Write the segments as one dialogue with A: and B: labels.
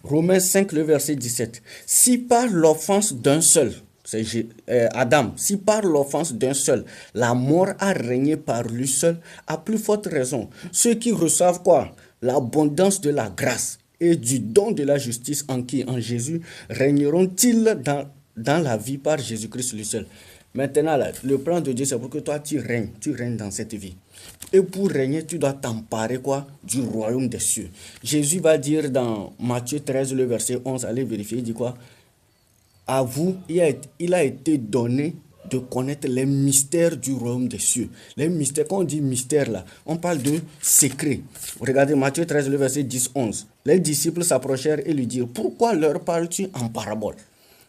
A: Romains 5, le verset 17. Si par l'offense d'un seul, c'est Adam, si par l'offense d'un seul, la mort a régné par lui seul, à plus forte raison, ceux qui reçoivent quoi? L'abondance de la grâce et du don de la justice en qui? En Jésus, régneront-ils dans la vie par Jésus-Christ lui seul. Maintenant, là, le plan de Dieu, c'est pour que toi, tu règnes dans cette vie. Et pour régner, tu dois t'emparer quoi? Du royaume des cieux. Jésus va dire dans Matthieu 13, le verset 11, allez vérifier, il dit quoi? À vous, il a été donné de connaître les mystères du royaume des cieux. Les mystères, quand on dit mystère là, on parle de secret. Regardez Matthieu 13, le verset 10, 11. Les disciples s'approchèrent et lui dirent, pourquoi leur parles-tu en parabole?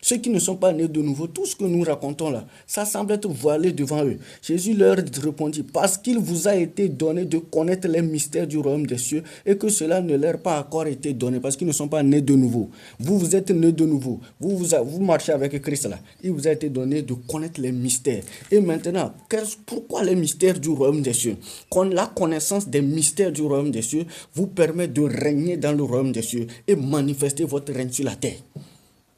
A: Ceux qui ne sont pas nés de nouveau, tout ce que nous racontons là, ça semble être voilé devant eux. Jésus leur répondit, parce qu'il vous a été donné de connaître les mystères du royaume des cieux et que cela ne leur a pas encore été donné parce qu'ils ne sont pas nés de nouveau. Vous, vous êtes nés de nouveau. Vous marchez avec Christ là. Il vous a été donné de connaître les mystères. Et maintenant, pourquoi les mystères du royaume des cieux? La connaissance des mystères du royaume des cieux vous permet de régner dans le royaume des cieux et manifester votre règne sur la terre.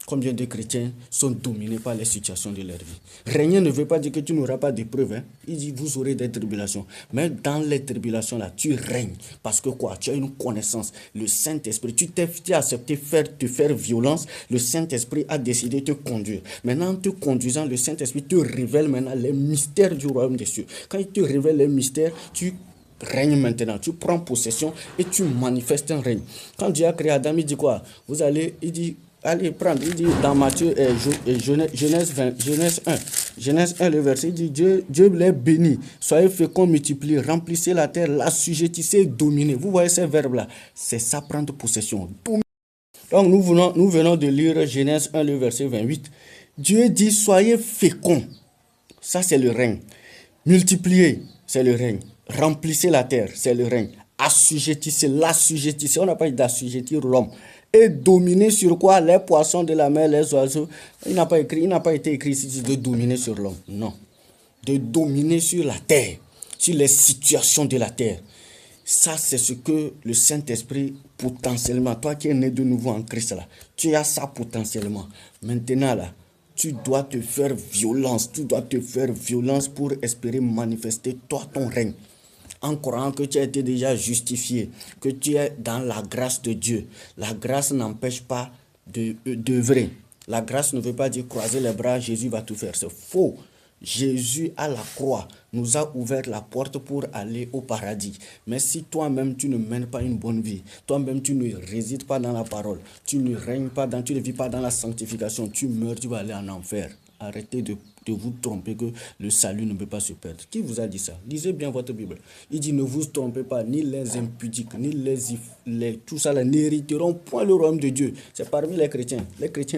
A: Combien de chrétiens sont dominés par les situations de leur vie? Régner ne veut pas dire que tu n'auras pas d'épreuves. Hein? Il dit vous aurez des tribulations. Mais dans les tribulations là, tu règnes. Parce que quoi? Tu as une connaissance. Le Saint-Esprit, tu as accepté te faire violence. Le Saint-Esprit a décidé de te conduire. Maintenant, en te conduisant, le Saint-Esprit te révèle maintenant les mystères du royaume des cieux. Quand il te révèle les mystères, tu règne maintenant, tu prends possession et tu manifestes un règne. Quand Dieu a créé Adam, il dit quoi? Il dit, allez prendre, il dit dans Matthieu, Genèse 1, Genèse 1, le verset, il dit, Dieu les bénit, soyez féconds, multipliez, remplissez la terre, l'assujettissez, dominez. Vous voyez ces verbes-là, c'est ça, prendre possession. Donc nous venons de lire Genèse 1, le verset 28. Dieu dit, soyez féconds, ça c'est le règne. Multipliez, c'est le règne. Remplissez la terre, c'est le règne. L'assujettissez, on n'a pas dit d'assujettir l'homme. Et dominer sur quoi? Les poissons de la mer, les oiseaux. Il n'a pas été écrit ici de dominer sur l'homme. Non. De dominer sur la terre, sur les situations de la terre. Ça, c'est ce que le Saint-Esprit, potentiellement, toi qui es né de nouveau en Christ, là, tu as ça potentiellement. Maintenant, là, tu dois te faire violence. Tu dois te faire violence pour espérer manifester toi ton règne. En croyant que tu as été déjà justifié, que tu es dans la grâce de Dieu. La grâce n'empêche pas d'œuvrer. La grâce ne veut pas dire croiser les bras, Jésus va tout faire. C'est faux. Jésus à la croix nous a ouvert la porte pour aller au paradis. Mais si toi-même tu ne mènes pas une bonne vie, toi-même tu ne résides pas dans la parole, tu ne règnes pas tu ne vis pas dans la sanctification, tu meurs, tu vas aller en enfer. Arrêtez de vous tromper que le salut ne peut pas se perdre. Qui vous a dit ça? Lisez bien votre Bible. Il dit ne vous trompez pas, ni les impudiques, ni tout ça n'hériteront point le royaume de Dieu. C'est parmi les chrétiens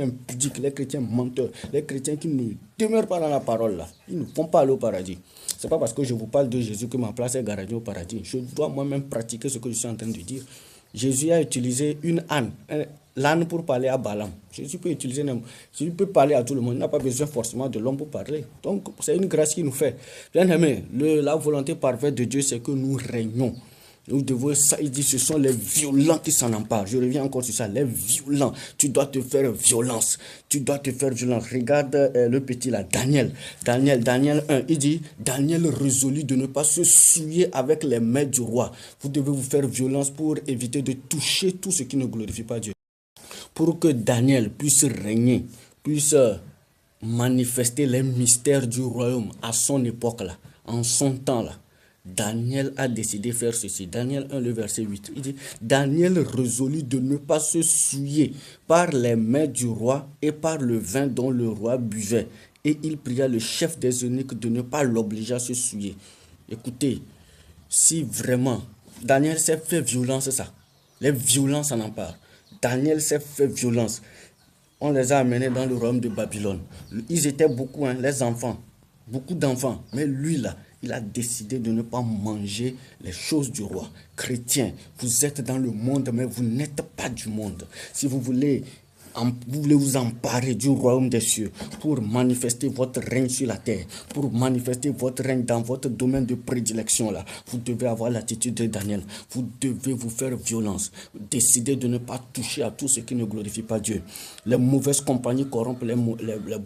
A: impudiques, les chrétiens menteurs, les chrétiens qui ne demeurent pas dans la parole là. Ils ne vont pas aller au paradis. C'est pas parce que je vous parle de Jésus que ma place est garantie au paradis. Je dois moi-même pratiquer ce que je suis en train de dire. Jésus a utilisé une âne, l'âne pour parler à Balaam. Jésus peut parler à tout le monde. Il n'a pas besoin forcément de l'homme pour parler. Donc, c'est une grâce qu'il nous fait. Bien aimé, la volonté parfaite de Dieu, c'est que nous régnons. Nous devons, il dit, ce sont les violents qui s'en emparent. Je reviens encore sur ça, les violents. Tu dois te faire violence. Regarde le petit là, Daniel 1, il dit, Daniel résolut de ne pas se souiller avec les mains du roi. Vous devez vous faire violence pour éviter de toucher tout ce qui ne glorifie pas Dieu. Pour que Daniel puisse régner, puisse manifester les mystères du royaume à son époque là, en son temps là. Daniel a décidé de faire ceci. Daniel 1, le verset 8. Il dit, Daniel résolut de ne pas se souiller par les mains du roi et par le vin dont le roi buvait. Et il pria le chef des eunuques de ne pas l'obliger à se souiller. Écoutez, si vraiment Daniel s'est fait violence, ça, les violences en emparent. Daniel s'est fait violence. On les a amenés dans le royaume de Babylone. Ils étaient beaucoup, les enfants, beaucoup d'enfants. Mais lui là, il a décidé de ne pas manger les choses du roi. Chrétien, vous êtes dans le monde, mais vous n'êtes pas du monde. Si vous voulez Vous voulez vous emparer du royaume des cieux pour manifester votre règne sur la terre, pour manifester votre règne dans votre domaine de prédilection là. Vous devez avoir l'attitude de Daniel. Vous devez vous faire violence. Décidez de ne pas toucher à tout ce qui ne glorifie pas Dieu. Les mauvaises compagnies corrompent les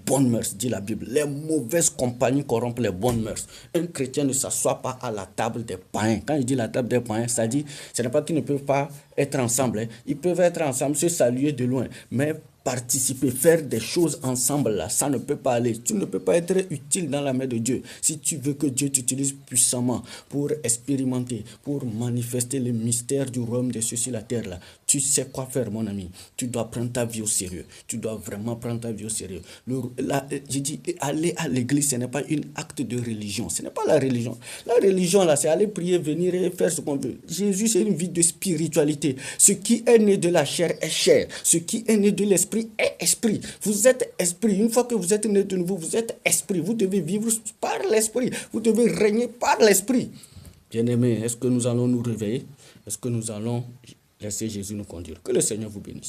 A: bonnes mœurs, dit la Bible. Les mauvaises compagnies corrompent les bonnes mœurs. Un chrétien ne s'assoit pas à la table des païens. Quand il dit la table des païens, ça dit, ce n'est pas qu'ils ne peuvent pas être ensemble. Hein. Ils peuvent être ensemble, se saluer de loin. Mais participer, faire des choses ensemble, là, ça ne peut pas aller. Tu ne peux pas être utile dans la main de Dieu. Si tu veux que Dieu t'utilise puissamment pour expérimenter, pour manifester les mystères du royaume des cieux sur la terre, là, tu sais quoi faire, mon ami. Tu dois prendre ta vie au sérieux. Tu dois vraiment prendre ta vie au sérieux. J'ai dit, aller à l'église, ce n'est pas un acte de religion. Ce n'est pas la religion. La religion, là, c'est aller prier, venir et faire ce qu'on veut. Jésus, c'est une vie de spiritualité. Ce qui est né de la chair est chair. Ce qui est né de l'esprit est esprit. Vous êtes esprit. Une fois que vous êtes né de nouveau, vous êtes esprit. Vous devez vivre par l'esprit. Vous devez régner par l'esprit. Bien-aimés, est-ce que nous allons nous réveiller? Est-ce que nous allons laisser Jésus nous conduire? Que le Seigneur vous bénisse.